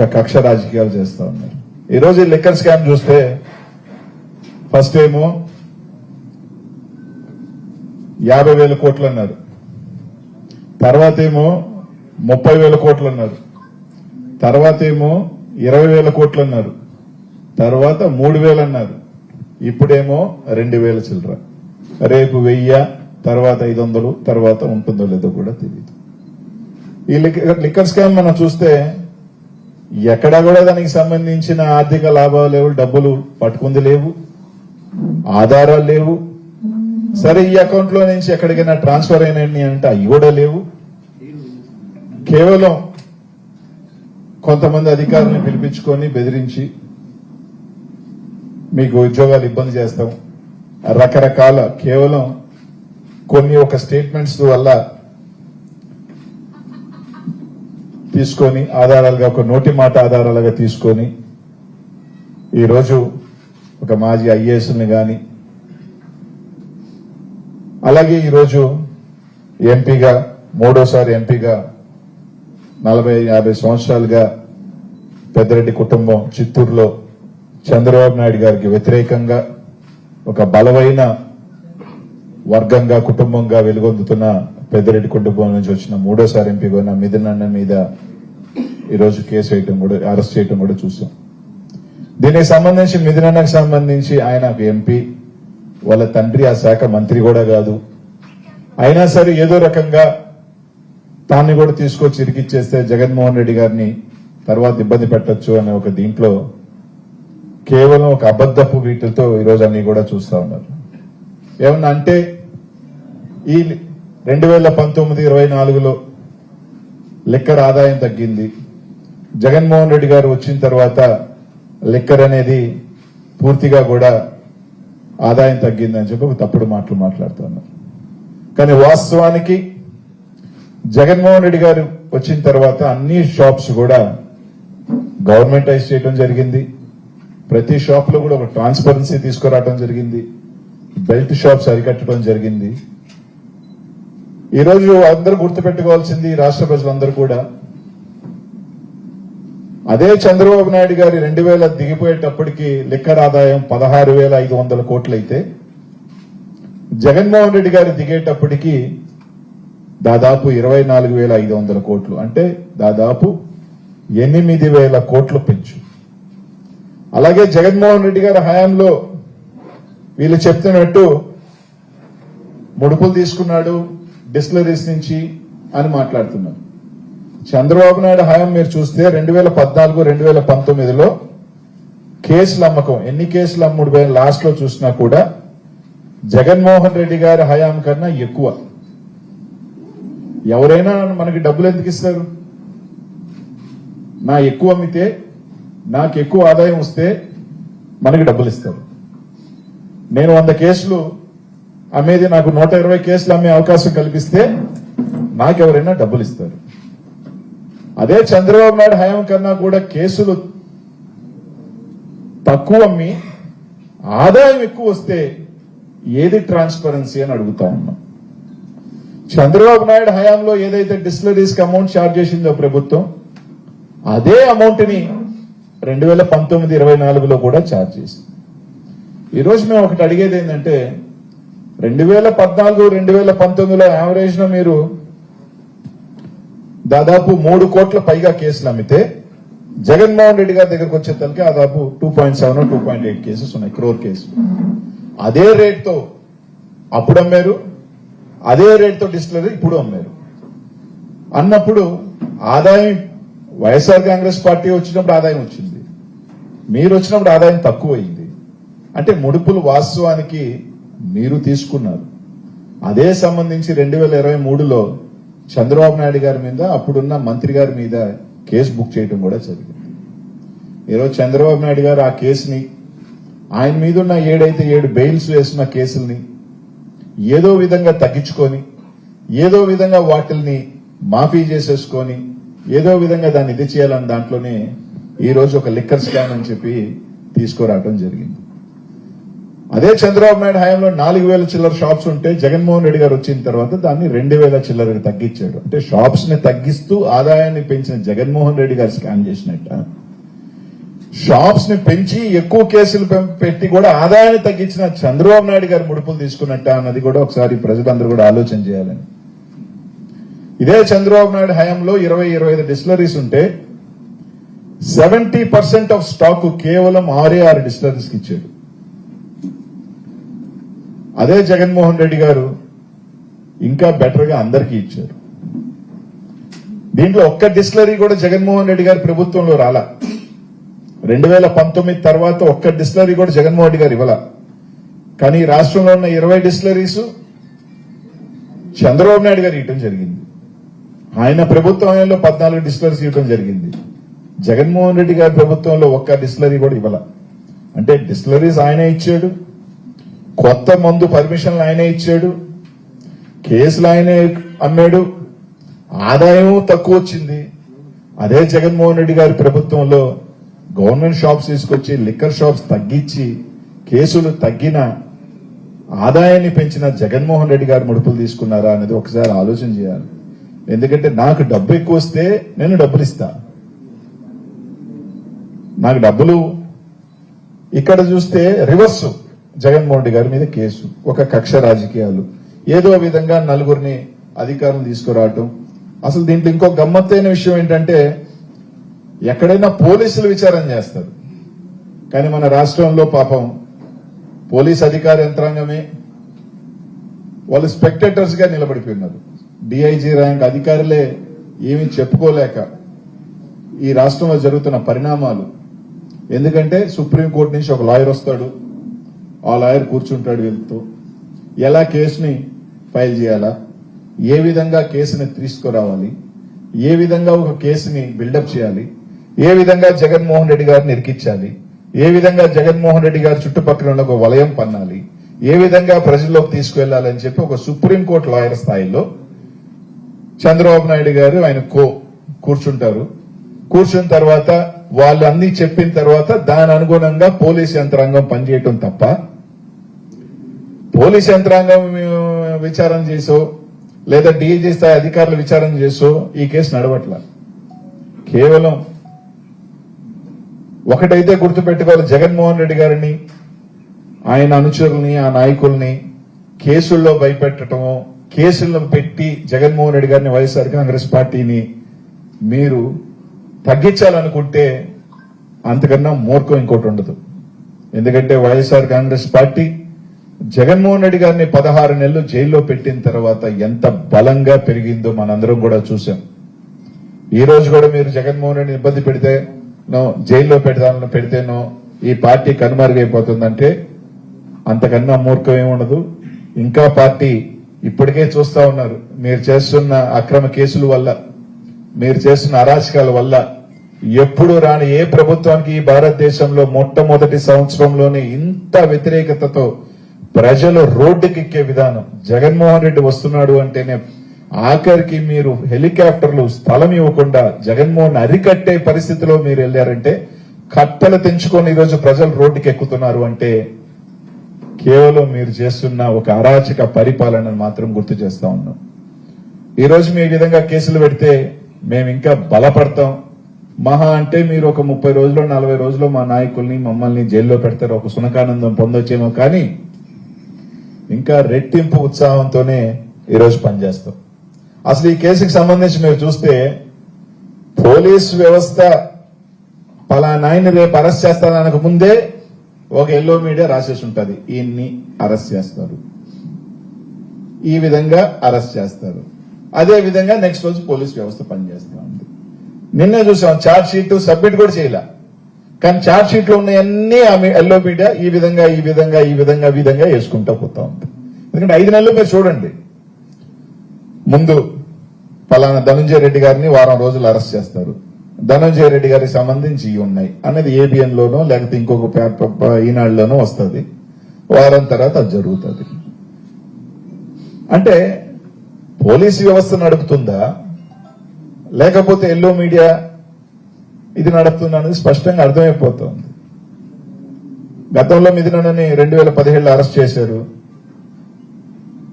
ఒక కక్ష రాజకీయాలు చేస్తా ఉన్నారు. ఈరోజు లిక్కర్ స్కామ్ చూస్తే ఫస్ట్ ఏమో 50,000 కోట్లు అన్నారు, తర్వాత ఏమో 30,000 కోట్లు అన్నారు, తర్వాత ఏమో 20,000 కోట్లు అన్నారు, తర్వాత 3,000 అన్నారు, ఇప్పుడేమో 2,000 చిల్లర, రేపు 1000, తర్వాత 500, తర్వాత ఉంటుందో లేదో కూడా తెలియదు. ఈ లిక్కర్ స్కామ్ మనం చూస్తే ఎక్కడా కూడా దానికి సంబంధించిన ఆర్థిక లాభాలు లేవు, డబ్బులు పట్టుకుంది లేవు, ఆధారాలు లేవు. సరే ఈ అకౌంట్ లో నుంచి ఎక్కడికైనా ట్రాన్స్ఫర్ అయినాయి అంటే అవి కూడా లేవు. కేవలం కొంతమంది అధికారులను పిలిపించుకొని బెదిరించి మీకు ఉద్యోగాలు ఇబ్బంది చేస్తాం, రకరకాల కేవలం కొన్ని ఒక స్టేట్మెంట్స్ వల్ల తీసుకొని ఆధారాలుగా, ఒక నోటి మాట ఆధారాలుగా తీసుకొని ఈరోజు ఒక మాజీ ఐఏఎస్ని కానీ, అలాగే ఈరోజు ఎంపీగా, మూడోసారి ఎంపీగా 40-50 సంవత్సరాలుగా పెద్దిరెడ్డి కుటుంబం చిత్తూరులో చంద్రబాబు నాయుడు గారికి వ్యతిరేకంగా ఒక బలమైన వర్గంగా, కుటుంబంగా వెలుగొందుతున్న పెద్దిరెడ్డి కుటుంబం నుంచి వచ్చిన మూడోసారి ఎంపీగా ఉన్న మిథున్ అన్న మీద ఈరోజు కేసు వేయటం కూడా, అరెస్ట్ చేయటం కూడా చూసాం. దీనికి సంబంధించి మిథున్ అన్నకు సంబంధించి ఆయన ఎంపీ, వాళ్ళ తండ్రి ఆ శాఖ మంత్రి కూడా కాదు, అయినా సరే ఏదో రకంగా తాన్ని కూడా తీసుకొచ్చి ఇరికిచ్చేస్తే జగన్మోహన్ రెడ్డి గారిని తర్వాత ఇబ్బంది పెట్టచ్చు అనే ఒక దీంట్లో కేవలం ఒక అబద్ధపు వీటితో ఈరోజు అన్ని కూడా చూస్తా ఉన్నారు. ఏమన్నా అంటే ఈ 2019-24లో లిక్కర్ ఆదాయం తగ్గింది, జగన్మోహన్ రెడ్డి గారు వచ్చిన తర్వాత లిక్కర్ అనేది పూర్తిగా కూడా ఆదాయం తగ్గిందని చెప్పి ఒక తప్పుడు మాటలు మాట్లాడుతున్నారు. కానీ వాస్తవానికి జగన్మోహన్ రెడ్డి గారు వచ్చిన తర్వాత అన్ని షాప్స్ కూడా గవర్నమెంటైజ్ చేయడం జరిగింది. ప్రతి షాప్ లో కూడా ఒక ట్రాన్స్పరెన్సీ తీసుకురావడం జరిగింది, బెల్ట్ షాప్స్ అరికట్టడం జరిగింది. ఈరోజు అందరూ గుర్తుపెట్టుకోవాల్సింది, రాష్ట్ర ప్రజలందరూ కూడా, అదే చంద్రబాబు నాయుడు గారి 2000 దిగిపోయేటప్పటికి లిక్కర్ ఆదాయం 16,500 కోట్లు అయితే, జగన్మోహన్ రెడ్డి గారు దిగేటప్పటికి దాదాపు 24,500 కోట్లు, అంటే దాదాపు 8,000 కోట్లు పెంచు. అలాగే జగన్మోహన్ రెడ్డి గారి హయాంలో వీళ్ళు చెప్తున్నట్టు ముడుపులు తీసుకున్నాడు డిస్టిలరీస్ నుంచి అని మాట్లాడుతున్నారు. చంద్రబాబు నాయుడు హయాం మీరు చూస్తే 2014-2019లో కేసుల అమ్మకం, ఎన్ని కేసులు అమ్ముడు పోయిన లాస్ట్ లో చూసినా కూడా జగన్మోహన్ రెడ్డి గారి హయాం కన్నా ఎక్కువ. ఎవరైనా మనకి డబ్బులు ఎందుకు ఇస్తారు? నా ఎక్కువ అమ్మితే, నాకు ఎక్కువ ఆదాయం వస్తే మనకి డబ్బులు ఇస్తారు. నేను 100 కేసులు అమ్మేది నాకు 120 కేసులు అమ్మే అవకాశం కల్పిస్తే నాకెవరైనా డబ్బులు ఇస్తారు. అదే చంద్రబాబు నాయుడు హయాం కన్నా కూడా కేసులు తక్కువ అమ్మి ఆదాయం ఎక్కువ వస్తే ఏది ట్రాన్స్పరెన్సీ అని అడుగుతా ఉన్నాం. చంద్రబాబు నాయుడు హయాంలో ఏదైతే డిస్టిలరీస్ కి అమౌంట్ ఛార్జ్ చేసిందో ప్రభుత్వం, అదే అమౌంట్ ని 2019-24లో కూడా ఛార్జ్ చేసింది. ఈరోజు మేము ఒకటి అడిగేది ఏంటంటే, 2014-2019లో యావరేజ్ లో మీరు దాదాపు 3 కోట్ల పైగా కేసులు అమ్మితే, జగన్మోహన్ రెడ్డి గారి దగ్గరకు వచ్చేసరికి దాదాపు 2.7 2.8 కేసెస్ ఉన్నాయి, క్రోర్ కేసులు. అదే రేట్ తో అప్పుడు అమ్మారు, అదే రేట్ తో డిస్టిలరీ ఇప్పుడు అమ్మారు అన్నప్పుడు ఆదాయం, వైఎస్ఆర్ కాంగ్రెస్ పార్టీ వచ్చినప్పుడు ఆదాయం వచ్చింది, మీరు వచ్చినప్పుడు ఆదాయం తక్కువ అయింది. అంటే ముడుపులు వాస్తవానికి మీరు తీసుకున్నారు. అదే సంబంధించి 2023లో చంద్రబాబు నాయుడు గారి మీద, అప్పుడున్న మంత్రి గారి మీద కేసు బుక్ చేయడం కూడా జరిగింది. ఈరోజు చంద్రబాబు నాయుడు గారు ఆ కేసుని, ఆయన మీద ఉన్న 7 బెయిల్స్ వేసిన కేసుల్ని ఏదో విధంగా తగ్గించుకొని, ఏదో విధంగా వాటిల్ని మాఫీ చేసేసుకొని, ఏదో విధంగా దాన్ని ఇది చేయాలని దాంట్లోనే ఈరోజు ఒక లిక్కర్ స్కామ్ అని చెప్పి తీసుకురావడం జరిగింది. అదే చంద్రబాబు నాయుడు హయాంలో 4,000 చిల్లర షాప్స్ ఉంటే జగన్మోహన్ రెడ్డి గారు వచ్చిన తర్వాత దాన్ని 2,000 చిల్లరకి తగ్గించాడు. అంటే షాప్స్ ని తగ్గిస్తూ ఆదాయాన్ని పెంచిన జగన్మోహన్ రెడ్డి గారు స్కామ్ చేసినట్ట, షాప్స్ ని పెంచి ఎక్కువ కేసులు పెట్టి కూడా ఆదాయాన్ని తగ్గించిన చంద్రబాబు నాయుడు గారు ముడుపులు తీసుకున్నట్ట అన్నది కూడా ఒకసారి ప్రజలందరూ కూడా ఆలోచన చేయాలని. ఇదే చంద్రబాబు నాయుడు హయాంలో 20-25 డిస్టిలరీస్ ఉంటే 70% ఆఫ్ స్టాక్ కేవలం 6 డిస్టిలరీస్కి ఇచ్చాడు. అదే జగన్మోహన్ రెడ్డి గారు ఇంకా బెటర్ గా అందరికీ ఇచ్చారు. దీంట్లో ఒక్క డిస్టిలరీ కూడా జగన్మోహన్ రెడ్డి గారి ప్రభుత్వంలో రాలా. 2019 తర్వాత ఒక్క డిస్టిలరీ కూడా జగన్మోహన్ రెడ్డి గారు ఇవ్వాల. కానీ రాష్ట్రంలో ఉన్న 20 డిస్టిలరీస్ చంద్రబాబు నాయుడు గారు ఇవ్వడం జరిగింది. ఆయన ప్రభుత్వంలో 14 డిస్టిలరీస్ ఇవ్వడం జరిగింది. జగన్మోహన్ రెడ్డి గారి ప్రభుత్వంలో ఒక్క డిస్టిలరీ కూడా ఇవ్వాల. అంటే డిస్టిలరీస్ ఆయనే ఇచ్చాడు, కొత్త మందు పర్మిషన్లు ఆయనే ఇచ్చాడు, కేసులు ఆయనే అమ్మాడు, ఆదాయం తక్కువ వచ్చింది. అదే జగన్మోహన్ రెడ్డి గారి ప్రభుత్వంలో గవర్నమెంట్ షాప్స్ తీసుకొచ్చి లిక్కర్ షాప్స్ తగ్గించి కేసులు తగ్గిన ఆదాయాన్ని పెంచిన జగన్మోహన్ రెడ్డి గారు ముడుపులు తీసుకున్నారా అనేది ఒకసారి ఆలోచన చేయాలి. ఎందుకంటే నాకు డబ్బు ఎక్కువ వస్తే నేను డబ్బులు ఇస్తా, నాకు డబ్బులు ఇక్కడ చూస్తే రివర్స్ జగన్మోహన్ రెడ్డి గారి మీద కేసు, ఒక కక్ష రాజకీయాలు, ఏదో విధంగా నలుగురిని అధికారులు తీసుకురావటం. అసలు దీంట్లో ఇంకో గమ్మత్తైన విషయం ఏంటంటే ఎక్కడైనా పోలీసులు విచారణ చేస్తారు, కానీ మన రాష్ట్రంలో పాపం పోలీస్ అధికార యంత్రాంగమే వాళ్ళు స్పెక్టేటర్స్ గా నిలబడిపోయినారు. డిఐజీ ర్యాంక్ అధికారులే ఏమీ చెప్పుకోలేక ఈ రాష్ట్రంలో జరుగుతున్న పరిణామాలు. ఎందుకంటే సుప్రీంకోర్టు నుంచి ఒక లాయర్ వస్తాడు, ఆ లాయర్ కూర్చుంటాడు వీళ్ళతో, ఎలా కేసుని ఫైల్ చేయాలా, ఏ విధంగా కేసుని తీసుకురావాలి, ఏ విధంగా ఒక కేసుని బిల్డప్ చేయాలి, ఏ విధంగా జగన్మోహన్ రెడ్డి గారిని ఇరికించాలి, ఏ విధంగా జగన్మోహన్ రెడ్డి గారి చుట్టుపక్కల ఉన్న ఒక వలయం పన్నాలి, ఏ విధంగా ప్రజల్లోకి తీసుకువెళ్లాలని చెప్పి ఒక సుప్రీంకోర్టు లాయర్ స్థాయిలో చంద్రబాబు నాయుడు గారు ఆయన కూర్చుంటారు. కూర్చున్న తర్వాత వాళ్ళు అన్ని చెప్పిన తర్వాత దాని అనుగుణంగా పోలీస్ యంత్రాంగం పనిచేయటం తప్ప పోలీస్ యంత్రాంగం విచారణ చేసో లేదా డీఐజీ స్థాయి అధికారులు విచారణ చేసో ఈ కేసు నడవట్ల. కేవలం ఒకటైతే గుర్తుపెట్టుకోవాలి, జగన్మోహన్ రెడ్డి గారిని ఆయన అనుచరుల్ని ఆ నాయకుల్ని కేసుల్లో భయపెట్టడమో, కేసులను పెట్టి జగన్మోహన్ రెడ్డి గారిని వైఎస్ఆర్ కాంగ్రెస్ పార్టీని మీరు తగ్గించాలనుకుంటే అంతకన్నా మూర్ఖం ఇంకోటి ఉండదు. ఎందుకంటే వైఎస్ఆర్ కాంగ్రెస్ పార్టీ జగన్మోహన్ రెడ్డి గారిని 16 నెలలు జైల్లో పెట్టిన తర్వాత ఎంత బలంగా పెరిగిందో మనందరం కూడా చూసాం. ఈ రోజు కూడా మీరు జగన్మోహన్ రెడ్డిని ఇబ్బంది పెడితే జైల్లో పెడితేనో ఈ పార్టీ కనుమరుగైపోతుందంటే అంతకన్నా మూర్ఖం ఏముండదు. ఇంకా పార్టీ ఇప్పటికే చూస్తా ఉన్నారు, మీరు చేస్తున్న అక్రమ కేసుల వల్ల, మీరు చేస్తున్న అరాచకాల వల్ల ఎప్పుడు రాని ఏ ప్రభుత్వానికి ఈ భారతదేశంలో మొట్టమొదటి సంవత్సరంలోనే ఇంత వ్యతిరేకతతో ప్రజలు రోడ్డుకెక్కే విధానం. జగన్మోహన్ రెడ్డి వస్తున్నాడు అంటేనే ఆఖరికి మీరు హెలికాప్టర్లు స్థలం ఇవ్వకుండా జగన్మోహన్ అరికట్టే పరిస్థితిలో మీరు వెళ్ళారంటే, కట్టలు తెంచుకొని ఈరోజు ప్రజలు రోడ్డుకి ఎక్కుతున్నారు అంటే కేవలం మీరు చేస్తున్న ఒక అరాచక పరిపాలనను మాత్రం గుర్తు చేస్తా ఉన్నాం. ఈ రోజు మీ విధంగా కేసులు పెడితే మేము ఇంకా బలపడతాం. మహా అంటే మీరు ఒక 30 రోజులు 40 రోజులు మా నాయకుల్ని మమ్మల్ని జైల్లో పెడతారు, ఒక సునకానందం పొందొచ్చేమో, కానీ ఇంకా రెట్టింపు ఉత్సాహంతోనే ఈరోజు పనిచేస్తాం. అసలు ఈ కేసుకి సంబంధించి మీరు చూస్తే పోలీస్ వ్యవస్థ పలానాయన్ని రేపు అరెస్ట్ చేస్తాననక ముందే ఒక ఎల్లో మీడియా రాసేసి ఉంటుంది, ఈయన్ని అరెస్ట్ చేస్తారు, ఈ విధంగా అరెస్ట్ చేస్తారు. అదే విధంగా నెక్స్ట్ రోజు పోలీస్ వ్యవస్థ పనిచేస్తా ఉంది. నిన్నే చూసాం, ఛార్జ్ షీట్ సబ్మిట్ కూడా చేయలే, కానీ ఛార్జ్ షీట్ లో ఉన్నాయన్నీ ఎల్లో మీడియా ఈ విధంగా ఈ విధంగా ఈ విధంగా విధంగా వేసుకుంటా పోతా ఉంది. ఎందుకంటే 5 నెలలు మీరు చూడండి, ముందు పలానా ధనంజయ రెడ్డి గారిని వారం రోజులు అరెస్ట్ చేస్తారు, ధనంజయ రెడ్డి గారికి సంబంధించి ఉన్నాయి అనేది ఏబిఎన్ లోనో లేకపోతే ఇంకొక పేపర్ ఈనాడులోనో వస్తుంది, వారం తర్వాత అది జరుగుతుంది. అంటే పోలీసు వ్యవస్థ నడుపుతుందా లేకపోతే ఎల్లో మీడియా ఇది నడుపుతుందా అనేది స్పష్టంగా అర్థమైపోతుంది. గతంలో మిథునని 2017లో అరెస్ట్ చేశారు,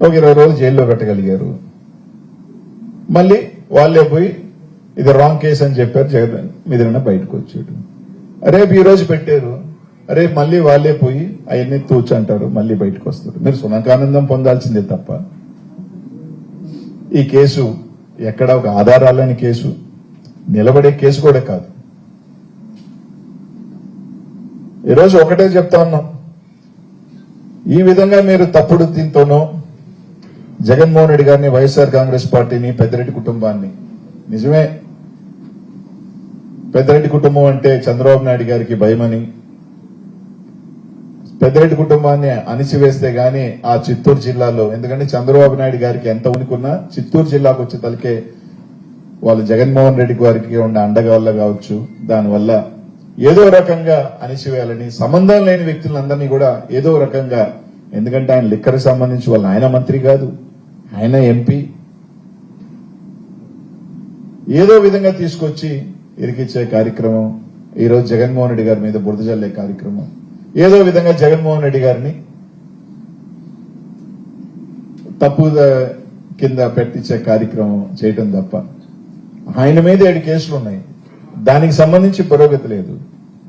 ఒక 20 రోజులు జైల్లో పెట్టగలిగారు. మళ్ళీ వాళ్ళే పోయి ఇది రాంగ్ కేసు అని చెప్పారు, జగన్ మిథున బయటకు వచ్చాడు. రేపు ఈ రోజు పెట్టారు, రేపు మళ్ళీ వాళ్ళే పోయి అవన్నీ తూచంటారు, మళ్ళీ బయటకు వస్తారు. మీరు సునకానందం పొందాల్సిందే తప్ప ఈ కేసు ఎక్కడ ఒక ఆధారాలని కేసు, నిలబడే కేసు కూడా కాదు. ఈరోజు ఒకటే చెప్తా ఉన్నాం, ఈ విధంగా మీరు తప్పుడు దీంతోనో జగన్మోహన్ రెడ్డి గారిని, వైఎస్ఆర్ కాంగ్రెస్ పార్టీని, పెద్దిరెడ్డి కుటుంబాన్ని, నిజమే పెద్దిరెడ్డి కుటుంబం అంటే చంద్రబాబు నాయుడు గారికి భయమని, పెద్దిరెడ్డి కుటుంబాన్ని అణిచివేస్తే గాని ఆ చిత్తూరు జిల్లాలో, ఎందుకంటే చంద్రబాబు నాయుడు గారికి ఎంత ఉనికున్నా చిత్తూరు జిల్లాకు వచ్చే తలకే వాళ్ళు జగన్మోహన్ రెడ్డి గారికి ఉన్న అండగా వల్ల కావచ్చు, దానివల్ల ఏదో రకంగా అణిచివేయాలని, సంబంధం లేని వ్యక్తులందరినీ కూడా ఏదో రకంగా, ఎందుకంటే ఆయన లిక్కర్కి సంబంధించి వాళ్ళ ఆయన మంత్రి కాదు, ఆయన ఎంపీ, ఏదో విధంగా తీసుకొచ్చి ఇరికిచ్చే కార్యక్రమం, ఈరోజు జగన్మోహన్ రెడ్డి గారి మీద బురద జల్లే కార్యక్రమం, ఏదో విధంగా జగన్మోహన్ రెడ్డి గారిని తప్పు కింద పెట్టించే కార్యక్రమం చేయటం తప్ప ఆయన మీద 7 కేసులు ఉన్నాయి, దానికి సంబంధించి పురోగతి లేదు.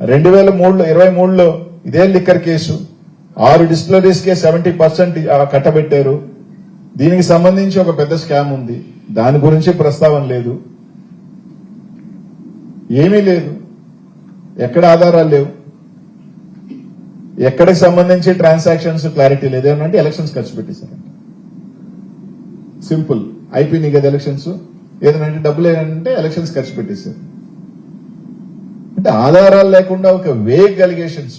2023లో ఇదే లిక్కర్ కేసు 6 డిస్టిలరీస్ కే 70% కట్టబెట్టారు. దీనికి సంబంధించి ఒక పెద్ద స్కామ్ ఉంది, దాని గురించి ప్రస్తావన లేదు, ఏమీ లేదు, ఎక్కడ ఆధారాలు లేవు, ఎక్కడికి సంబంధించి ట్రాన్సాక్షన్స్ క్లారిటీ లేదు. ఏమంటే ఎలక్షన్స్ ఖర్చు పెట్టేశారంట, సింపుల్, అయిపోయినాయి కదా ఎలక్షన్స్, ఏదంటే డబ్బులు ఏంటంటే ఎలక్షన్స్ ఖర్చు పెట్టేశారు. అంటే ఆధారాలు లేకుండా ఒక వేగ్ అలిగేషన్స్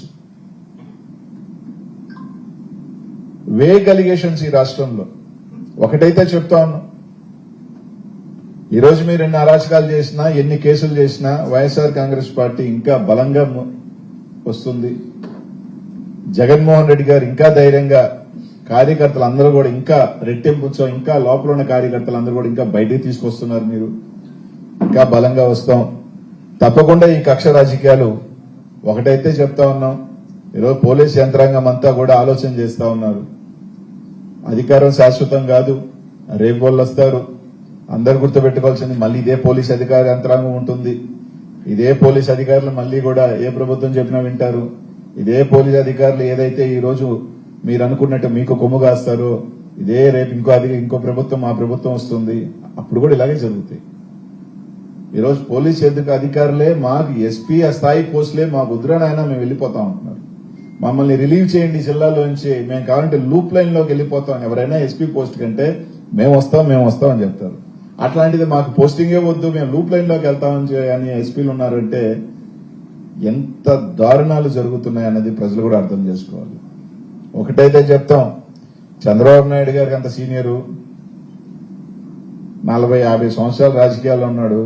ఈ రాష్ట్రంలో. ఒకటైతే చెప్తా ఉన్నాం, ఈరోజు మీరు ఎన్ని అరాచకాలు చేసినా, ఎన్ని కేసులు చేసినా వైఎస్ఆర్ కాంగ్రెస్ పార్టీ ఇంకా బలంగా వస్తుంది. జగన్మోహన్ రెడ్డి గారు ఇంకా ధైర్యంగా, కార్యకర్తలు అందరూ కూడా ఇంకా రెట్టింపు, ఇంకా లోపల ఉన్న కార్యకర్తలు అందరూ కూడా ఇంకా బయటికి తీసుకొస్తున్నారు. మీరు ఇంకా బలంగా వస్తాం తప్పకుండా. ఈ కక్ష రాజకీయాలు ఒకటైతే చెప్తా ఉన్నాం, ఈరోజు పోలీస్ యంత్రాంగం అంతా కూడా ఆలోచన చేస్తా ఉన్నారు, అధికారం శాశ్వతం కాదు, రేపు వాళ్ళు వస్తారు. అందరు గుర్తుపెట్టుకోవాల్సింది, మళ్ళీ ఇదే పోలీస్ అధికార యంత్రాంగం ఉంటుంది, ఇదే పోలీస్ అధికారులు మళ్ళీ కూడా ఏ ప్రభుత్వం చెప్పినా వింటారు. ఇదే పోలీస్ అధికారులు ఏదైతే ఈ రోజు మీరు అనుకున్నట్టు మీకు కొమ్ము కాస్తారో, ఇదే రేపు ఇంకో ప్రభుత్వం, మా ప్రభుత్వం వస్తుంది, అప్పుడు కూడా ఇలాగే జరుగుతాయి. ఈరోజు పోలీస్ అధికారులే మాకు ఎస్పీ స్థాయి పోస్టులే మాకు వద్దురానైనా మేము వెళ్ళిపోతాం అంటున్నారు. మమ్మల్ని రిలీవ్ చేయండి జిల్లాలో నుంచి, మేము కావాలంటే లూప్ లైన్ లోకి వెళ్ళిపోతాం, ఎవరైనా ఎస్పీ పోస్ట్ కంటే మేము వస్తాం అని చెప్తారు. అట్లాంటిది మాకు పోస్టింగే వద్దు, మేము లూప్ లైన్ లోకి వెళ్తామని అని ఎస్పీలు ఉన్నారంటే ఎంత దారుణాలు జరుగుతున్నాయన్నది ప్రజలు కూడా అర్థం చేసుకోవాలి. ఒకటైతే చెప్తాం, చంద్రబాబు నాయుడు గారికి అంత సీనియరు, 40-50 సంవత్సరాలు రాజకీయాల్లో ఉన్నాడు,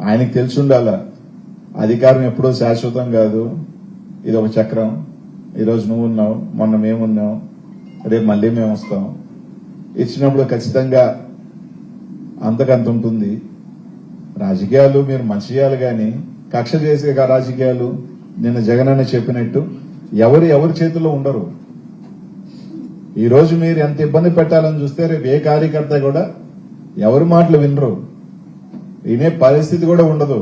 ఆయనకి తెలిసి ఉండాల అధికారం ఎప్పుడూ శాశ్వతం కాదు, ఇది ఒక చక్రం. ఈరోజు నువ్వు ఉన్నావు, మొన్న మేమున్నాం, రేపు మళ్ళీ మేము వస్తాం. ఇచ్చినప్పుడు ఖచ్చితంగా అంతకంత ఉంటుంది. రాజకీయాలు మీరు మంచి చేయాలి కానీ కక్ష చేసే రాజకీయాలు నిన్న జగన్ అన్న చెప్పినట్టు ఎవరి చేతిలో ఉండరు. ఈ రోజు మీరు ఎంత ఇబ్బంది పెట్టాలని చూస్తే రేపు ఏ కార్యకర్త కూడా ఎవరి మాటలు వినరు, వినే పరిస్థితి కూడా ఉండదు.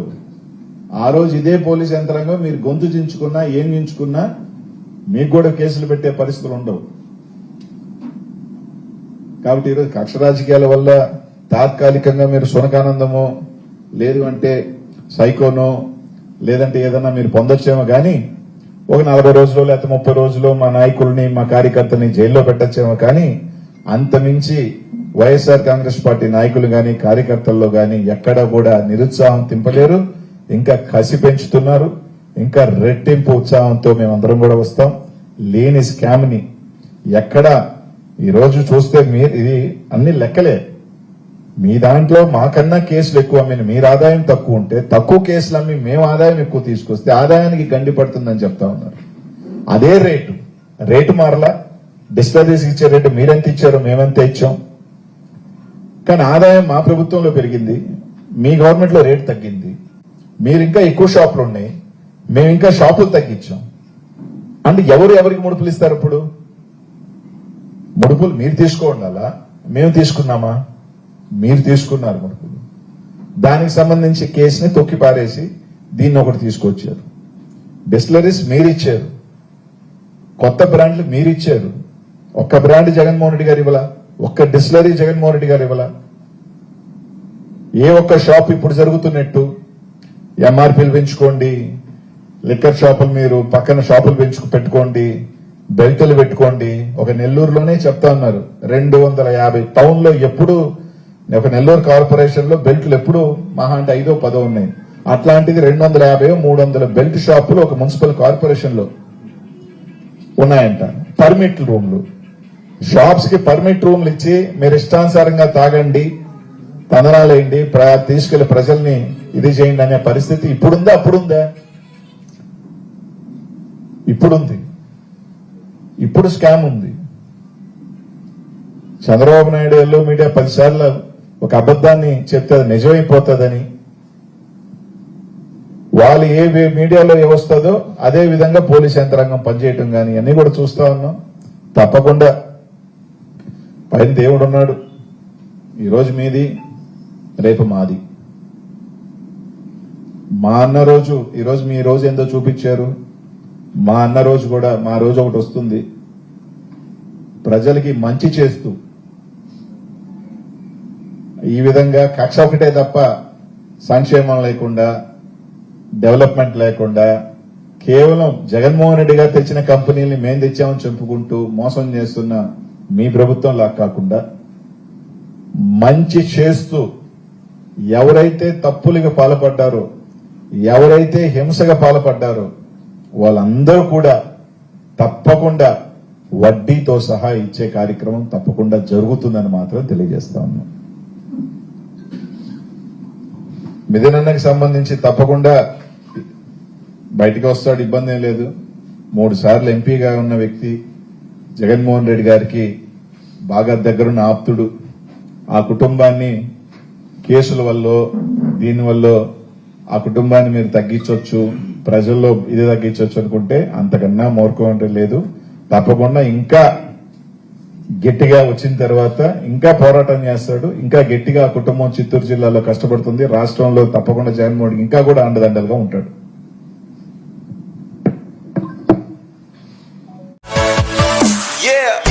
ఆ రోజు ఇదే పోలీస్ యంత్రాంగం మీరు గొంతు చించుకున్నా ఏం చించుకున్నా మీకు కూడా కేసులు పెట్టే పరిస్థితులు ఉండవు. కాబట్టి ఈరోజు కక్ష రాజకీయాల వల్ల తాత్కాలికంగా మీరు సునకానందమో, లేదు అంటే సైకోనో, లేదంటే ఏదన్నా మీరు పొందొచ్చేమో కానీ ఒక 40 రోజులు లేకపోతే 30 రోజులు మా నాయకుల్ని, మా కార్యకర్తల్ని జైల్లో పెట్టొచ్చేమో కానీ అంతమించి వైఎస్ఆర్ కాంగ్రెస్ పార్టీ నాయకులు గాని, కార్యకర్తల్లో గాని ఎక్కడా కూడా నిరుత్సాహం తింపలేరు. ఇంకా కసి పెంచుతున్నారు, ఇంకా రెట్టింపు ఉత్సాహంతో మేమందరం కూడా వస్తాం. లేని స్కామ్ ని ఎక్కడ ఈరోజు చూస్తే ఇది అన్ని లెక్కలే. మీ దాంట్లో మాకన్నా కేసులు ఎక్కువ అమ్మిన, మీరు ఆదాయం తక్కువ ఉంటే తక్కువ కేసులు అమ్మి మేము ఆదాయం ఎక్కువ తీసుకొస్తే ఆదాయానికి గండి పడుతుందని చెప్తా ఉన్నారు. అదే రేటు మారలా, డిస్టరీస్ ఇచ్చే రేటు మీరెంత ఇచ్చారో మేమెంత ఇచ్చాం, కానీ ఆదాయం మా ప్రభుత్వంలో పెరిగింది, మీ గవర్నమెంట్ లో రేటు తగ్గింది. మీరు ఇంకా ఎక్కువ షాపులు ఉన్నాయి, మేము ఇంకా షాపులు తగ్గించాం. అంటే ఎవరికి ముడుపులు ఇస్తారు ఇప్పుడు? ముడుపులు మీరు తీసుకోండి, అలా మేము తీసుకున్నామా? మీరు తీసుకున్నారు ముడుపులు. దానికి సంబంధించి కేసుని తొక్కి పారేసి దీన్ని ఒకటి తీసుకొచ్చారు. డిస్టిలరీస్ మీరిచ్చారు, కొత్త బ్రాండ్లు మీరిచ్చారు. ఒక్క బ్రాండ్ జగన్మోహన్ రెడ్డి గారు ఇవ్వాల, ఒక్క డిస్టిలరీ జగన్మోహన్ రెడ్డి గారు ఇవ్వాల. ఏ ఒక్క షాప్ ఇప్పుడు జరుగుతున్నట్టు ఎంఆర్పీలు పెంచుకోండి, లిక్కర్ షాపులు మీరు పక్కన షాపులు పెట్టుకోండి, బెల్టులు పెట్టుకోండి. ఒక నెల్లూరులోనే చెప్తా ఉన్నారు 250 టౌన్ లో ఎప్పుడు ఒక నెల్లూరు కార్పొరేషన్ లో బెల్టులు ఎప్పుడు మహా అంటే 5 10 ఉన్నాయి. అట్లాంటిది 250 300 బెల్ట్ షాపులు ఒక మున్సిపల్ కార్పొరేషన్ లో ఉన్నాయంట. పర్మిట్ రూమ్లు, షాప్స్ కి పర్మిట్ రూమ్లు ఇచ్చి మీరు ఇష్టానుసారంగా తాగండి, తందనాలేయండి, తీసుకెళ్లి ప్రజల్ని ఇది చేయండి అనే పరిస్థితి ఇప్పుడుందా? అప్పుడుందా? ఇప్పుడుంది. ఇప్పుడు స్కామ్ ఉంది. చంద్రబాబు నాయుడు ఎల్లో మీడియా 10 సార్లు ఒక అబద్ధాన్ని చెప్తే అది నిజమైపోతుందని, వాళ్ళు ఏ మీడియాలో ఏవస్తుందో అదే విధంగా పోలీస్ యంత్రాంగం పనిచేయటం కానీ అన్ని కూడా చూస్తా ఉన్నాం. తప్పకుండా పైన దేవుడు ఉన్నాడు. ఈరోజు మీది, రేపు మాది. మా అన్న రోజు, ఈరోజు మీ రోజు ఏందో చూపించారు. మా అన్న రోజు కూడా, మా రోజు ఒకటి వస్తుంది. ప్రజలకి మంచి చేస్తూ ఈ విధంగా కక్ష ఒకటే తప్ప సంక్షేమం లేకుండా, డెవలప్మెంట్ లేకుండా, కేవలం జగన్మోహన్ రెడ్డి గారు తెచ్చిన కంపెనీల్ని మేం తెచ్చామని చెప్పుకుంటూ మోసం చేస్తున్న మీ ప్రభుత్వం లాగా కాకుండా మంచి చేస్తూ ఎవరైతే తప్పులుగా పాల్పడ్డారో, ఎవరైతే హింసగా పాల్పడ్డారో వాళ్ళందరూ కూడా తప్పకుండా వడ్డీతో సహా ఇచ్చే కార్యక్రమం తప్పకుండా జరుగుతుందని మాత్రం తెలియజేస్తా ఉన్నాం. మిథునన్నకి సంబంధించి తప్పకుండా బయటికి వస్తాడు, ఇబ్బంది ఏం లేదు. 3 సార్లు ఎంపీగా ఉన్న వ్యక్తి, జగన్మోహన్ రెడ్డి గారికి బాగా దగ్గరున్న ఆప్తుడు. ఆ కుటుంబాన్ని కేసుల వల్ల, దీనివల్ల ఆ కుటుంబాన్ని మీరు తగ్గించవచ్చు, ప్రజల్లో ఇది తగ్గించవచ్చు అనుకుంటే అంతకన్నా మూర్ఖం లేదు. తప్పకుండా ఇంకా గట్టిగా వచ్చిన తర్వాత ఇంకా పోరాటం చేస్తాడు. ఇంకా గట్టిగా ఆ కుటుంబం చిత్తూరు జిల్లాలో కష్టపడుతుంది. రాష్ట్రంలో తప్పకుండా జగన్మోహన్ ఇంకా కూడా అండదండలుగా ఉంటాడు. Yeah.